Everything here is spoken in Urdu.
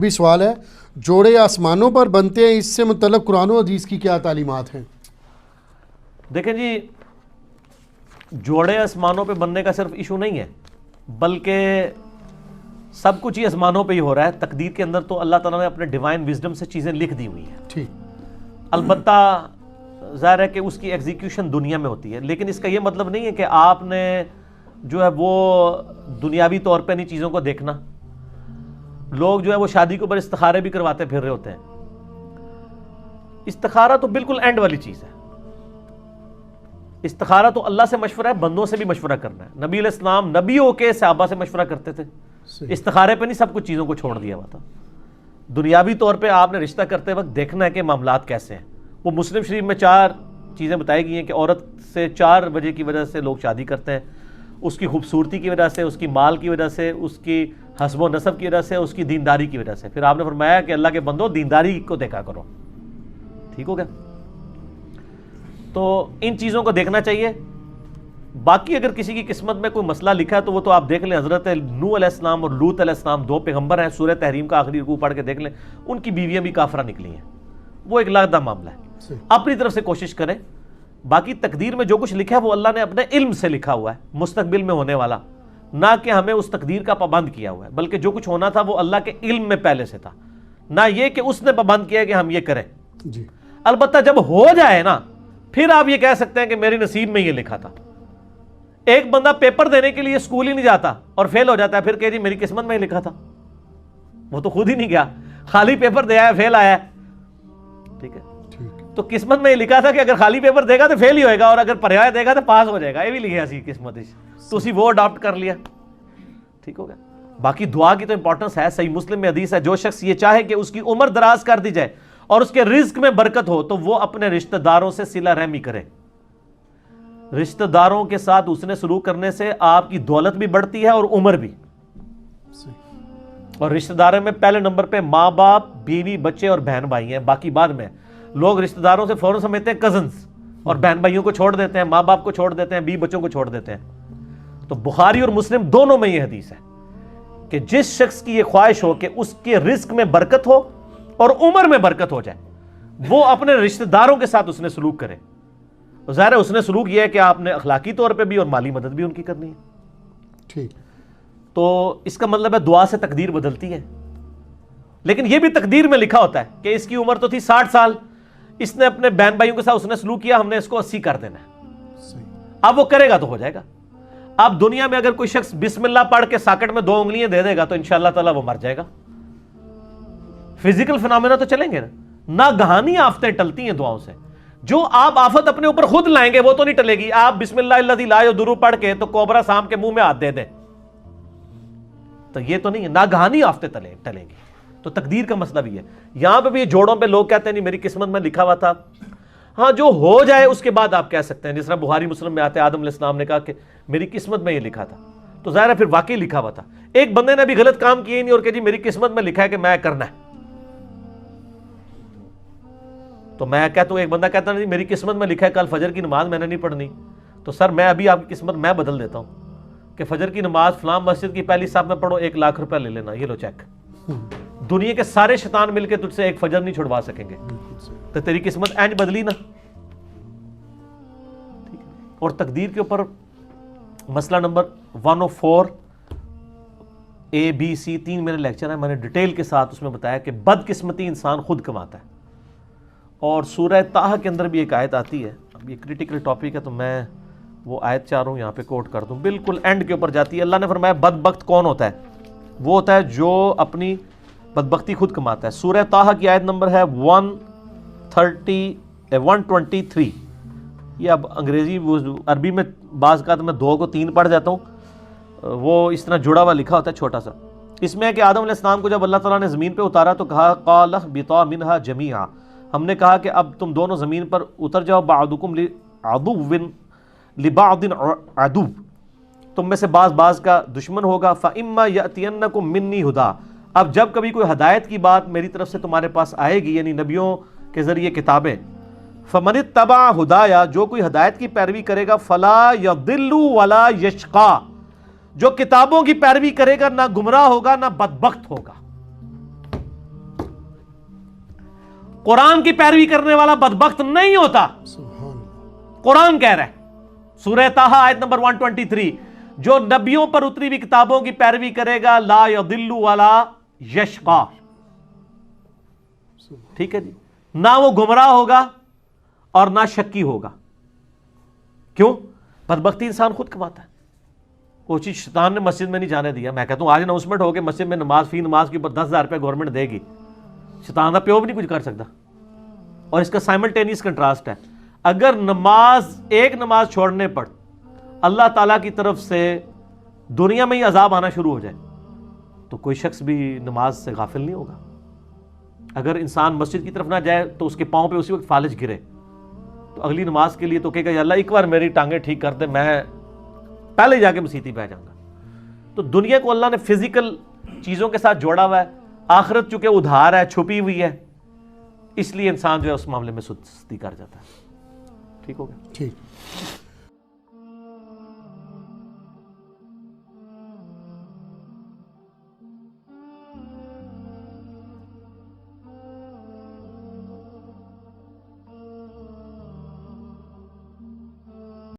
بھی سوال ہے، جوڑے آسمانوں پر بنتے ہیں، اس سے متعلق قرآن و حدیث کی کیا تعلیمات ہیں؟ دیکھیں جی، جوڑے آسمانوں پہ بننے کا صرف ایشو نہیں ہے، بلکہ سب کچھ ہی آسمانوں پہ ہی ہو رہا ہے۔ تقدیر کے اندر تو اللہ تعالیٰ نے اپنے ڈیوائن وزڈم سے چیزیں لکھ دی ہوئی ہیں، ٹھیک، البتہ ظاہر ہے کہ اس کی ایگزیکیوشن دنیا میں ہوتی ہے، لیکن اس کا یہ مطلب نہیں ہے کہ آپ نے جو ہے وہ دنیاوی طور پہ نہیں چیزوں کو دیکھنا۔ لوگ جو ہے وہ شادی کے اوپر استخارے بھی کرواتے پھر رہے ہوتے ہیں۔ استخارہ تو بالکل اینڈ والی چیز ہے۔ استخارہ تو اللہ سے مشورہ ہے، بندوں سے بھی مشورہ کرنا ہے۔ نبی علیہ السلام نبی ہو کے صحابہ سے مشورہ کرتے تھے، استخارے پہ نہیں سب کچھ چیزوں کو چھوڑ دیا ہوا تھا۔ دنیاوی طور پہ آپ نے رشتہ کرتے وقت دیکھنا ہے کہ معاملات کیسے ہیں۔ وہ مسلم شریف میں 4 چیزیں بتائی گئی ہیں کہ عورت سے 4 وجہ کی وجہ سے لوگ شادی کرتے ہیں: اس کی خوبصورتی کی وجہ سے، اس کی مال کی وجہ سے، اس کی حسب و نسب کی وجہ سے، اس کی دینداری کی وجہ سے۔ پھر آپ نے فرمایا کہ اللہ کے بندو دینداری کو دیکھا کرو، ٹھیک ہو گیا؟ تو ان چیزوں کو دیکھنا چاہیے۔ باقی اگر کسی کی قسمت میں کوئی مسئلہ لکھا ہے تو وہ تو آپ دیکھ لیں۔ حضرت نوح علیہ السلام اور لوط علیہ السلام 2 پیغمبر ہیں، سورہ تحریم کا آخری رکوع پڑھ کے دیکھ لیں، ان کی بیویاں بھی کافرہ نکلی ہیں۔ وہ ایک علیحدہ معاملہ ہے، اپنی طرف سے کوشش کریں۔ باقی تقدیر میں جو کچھ لکھا ہے وہ اللہ نے اپنے علم سے لکھا ہوا ہے، مستقبل میں ہونے والا، نہ کہ ہمیں اس تقدیر کا پابند کیا ہوا ہے، بلکہ جو کچھ ہونا تھا وہ اللہ کے علم میں پہلے سے تھا، نہ یہ کہ اس نے پابند کیا کہ ہم یہ کریں جی۔ البتہ جب ہو جائے نا، پھر آپ یہ کہہ سکتے ہیں کہ میری نصیب میں یہ لکھا تھا۔ ایک بندہ پیپر دینے کے لیے اسکول ہی نہیں جاتا اور فیل ہو جاتا ہے، پھر کہ جی میری قسمت میں ہی لکھا تھا۔ وہ تو خود ہی نہیں گیا، خالی پیپر دیا ہے، فیل آیا ہے، ٹھیک ہے؟ تو قسمت میں یہ لکھا تھا کہ اگر خالی پیپر دے گا تو فیل ہی ہوئے گا، اور اگر پڑھایا دے گا تو پاس ہو جائے گا۔ یہ بھی لکھا سی قسمت، تو اسی وہ اڈاپٹ کر لیا، ٹھیک ہو گیا؟ باقی دعا کی تو امپورٹنس ہے۔ صحیح مسلم میں حدیث ہے، جو شخص یہ چاہے کہ اس کی عمر دراز کر دی جائے اور اس کے رزق میں برکت ہو تو وہ اپنے رشتہ داروں سے صلہ رحمی کرے۔ رشتہ داروں کے ساتھ اس نے سلوک کرنے سے آپ کی دولت بھی بڑھتی ہے اور عمر بھی۔ اور رشتہ داروں میں پہلے نمبر پہ ماں باپ، بیوی، بچے اور بہن بھائی ہیں، باقی بعد میں۔ لوگ رشتہ داروں سے فوراً سمجھتے ہیں کزنز، اور بہن بھائیوں کو چھوڑ دیتے ہیں، ماں باپ کو چھوڑ دیتے ہیں، بیوی بچوں کو چھوڑ دیتے ہیں۔ تو بخاری اور مسلم دونوں میں یہ حدیث ہے کہ جس شخص کی یہ خواہش ہو کہ اس کے رزق میں برکت ہو اور عمر میں برکت ہو جائے، وہ اپنے رشتہ داروں کے ساتھ اس نے سلوک کرے۔ ظاہر ہے اس نے سلوک یہ ہے کہ آپ نے اخلاقی طور پہ بھی اور مالی مدد بھی ان کی کرنی ہے، ٹھیک۔ تو اس کا مطلب ہے دعا سے تقدیر بدلتی ہے۔ لیکن یہ بھی تقدیر میں لکھا ہوتا ہے کہ اس کی عمر تو تھی 60 سال، اس نے اپنے بہن بھائیوں کے ساتھ اس نے سلوک کیا، ہم نے اس کو 80 کر دینا ہے۔ اب وہ کرے گا تو ہو جائے گا۔ اب دنیا میں اگر کوئی شخص بسم اللہ پڑھ کے ساکٹ میں 2 انگلیاں دے دے گا تو انشاءاللہ تعالیٰ وہ مر جائے گا۔ فزیکل فنامنا تو چلیں گے نا، گہانی آفتیں ٹلتی ہیں دعاؤں سے۔ جو آپ آفت اپنے اوپر خود لائیں گے وہ تو نہیں ٹلے گی۔ آپ بسم اللہ الذی لا یضر پڑھ کے تو کوبرا سام کے منہ میں ہاتھ دے دیں تو یہ تو نہیں ہے، ناگہانی آفتیں ٹلیں گی۔ تو تقدیر کا مسئلہ بھی ہے۔ یہاں پہ بھی جوڑوں پہ لوگ کہتے ہیں نہیں میری قسمت میں لکھا ہوا تھا۔ ہاں، جو ہو جائے اس کے بعد آپ کہہ سکتے ہیں، جس طرح بخاری مسلم میں آتے ہیں آدم علیہ السلام نے کہا کہ میری قسمت میں یہ لکھا تھا، تو ظاہر ہے پھر واقعی لکھا ہوا تھا۔ ایک بندے نے بھی غلط کام کیے نہیں اور کہ جی میری قسمت میں لکھا ہے کہ میں کرنا ہے، تو میں کہتا ہوں، ایک بندہ کہتا نہیں میری قسمت میں لکھا ہے کل فجر کی نماز میں نے نہیں پڑھنی، تو سر میں ابھی آپ کی قسمت میں بدل دیتا ہوں کہ فجر کی نماز فلاں مسجد کی پہلی صف میں پڑھو، 1 لاکھ روپے لے لینا، یہ لو چیک۔ دنیا کے سارے شیطان مل کے تجھ سے ایک فجر نہیں چھڑوا سکیں گے، تو تیری قسمت اینج بدلی نا۔ اور تقدیر کے اوپر مسئلہ نمبر 104 ABC 3 میرے لیکچر ہیں، میں نے ڈیٹیل کے ساتھ اس میں بتایا کہ بدقسمتی انسان خود کماتا ہے۔ اور سورہ طٰہٰ کے اندر بھی ایک آیت آتی ہے، اب یہ کریٹیکل ٹاپک ہے تو میں وہ آیت چاہ رہا ہوں یہاں پہ کوٹ کر دوں، بالکل اینڈ کے اوپر جاتی ہے۔ اللہ نے فرمایا بدبخت کون ہوتا ہے؟ وہ ہوتا ہے جو اپنی بدبختی خود کماتا ہے۔ سورہ طٰہٰ کی آیت نمبر ہے 123۔ یہ اب انگریزی عربی میں بعض کا میں 2 کو 3 پڑھ جاتا ہوں، وہ اس طرح جڑا ہوا لکھا ہوتا ہے چھوٹا سا۔ اس میں ہے کہ آدم علیہ السلام کو جب اللہ تعالیٰ نے زمین پہ اتارا تو کہا قَالَ اهْبِطَا مِنْهَا جَمِيعًا، ہم نے کہا کہ اب تم دونوں زمین پر اتر جاؤ، بَعْضُكُمْ لِعَدُوٍّ لِبَعْضٍ عَدُوٌّ، تم میں سے بعض کا دشمن ہوگا۔ فَإِمَّا يَأْتِيَنَّكُم مِّنِّي هُدًى، اب جب کبھی کوئی ہدایت کی بات میری طرف سے تمہارے پاس آئے گی، یعنی نبیوں کے ذریعے کتابیں، فَمَنِ اتَّبَعَ هُدَايَ، جو کوئی ہدایت کی پیروی کرے گا، فَلَا يَضِلُّ وَلَا يَشْقَى، جو کتابوں کی پیروی کرے گا نہ گمراہ ہوگا نہ بدبخت ہوگا۔ قرآن کی پیروی کرنے والا بدبخت نہیں ہوتا. سبحان اللہ. قرآن کہہ رہا ہے سورہ طٰہٰ آیت نمبر 123, جو نبیوں پر اتری ہوئی کتابوں کی پیروی کرے گا لا یضل ولا یشقا. ٹھیک ہے جی, نہ وہ گمراہ ہوگا اور نہ شکی ہوگا. کیوں؟ بدبختی انسان خود کماتا ہے. وہ چیز شیطان نے مسجد میں نہیں جانے دیا. میں کہتا ہوں آج اناؤنسمنٹ ہو کہ مسجد میں نماز فی نماز کے اوپر 10,000 روپے گورنمنٹ دے گی, شیطان کا پیو بھی نہیں کچھ کر سکتا. اور اس کا سائملٹینیس کنٹراسٹ ہے, اگر ایک نماز چھوڑنے پر اللہ تعالیٰ کی طرف سے دنیا میں ہی عذاب آنا شروع ہو جائے تو کوئی شخص بھی نماز سے غافل نہیں ہوگا. اگر انسان مسجد کی طرف نہ جائے تو اس کے پاؤں پہ اسی وقت فالج گرے تو اگلی نماز کے لیے تو کہے گا یا اللہ ایک بار میری ٹانگیں ٹھیک کر دے, میں پہلے جا کے مسیتی پہ جاؤں گا. تو دنیا کو اللہ نے فزیکل چیزوں کے ساتھ جوڑا ہوا ہے, آخرت چونکہ ادھار ہے, چھپی ہوئی ہے, اس لیے انسان جو ہے اس معاملے میں سستی کر جاتا ہے. ٹھیک ہو گیا. ٹھیک.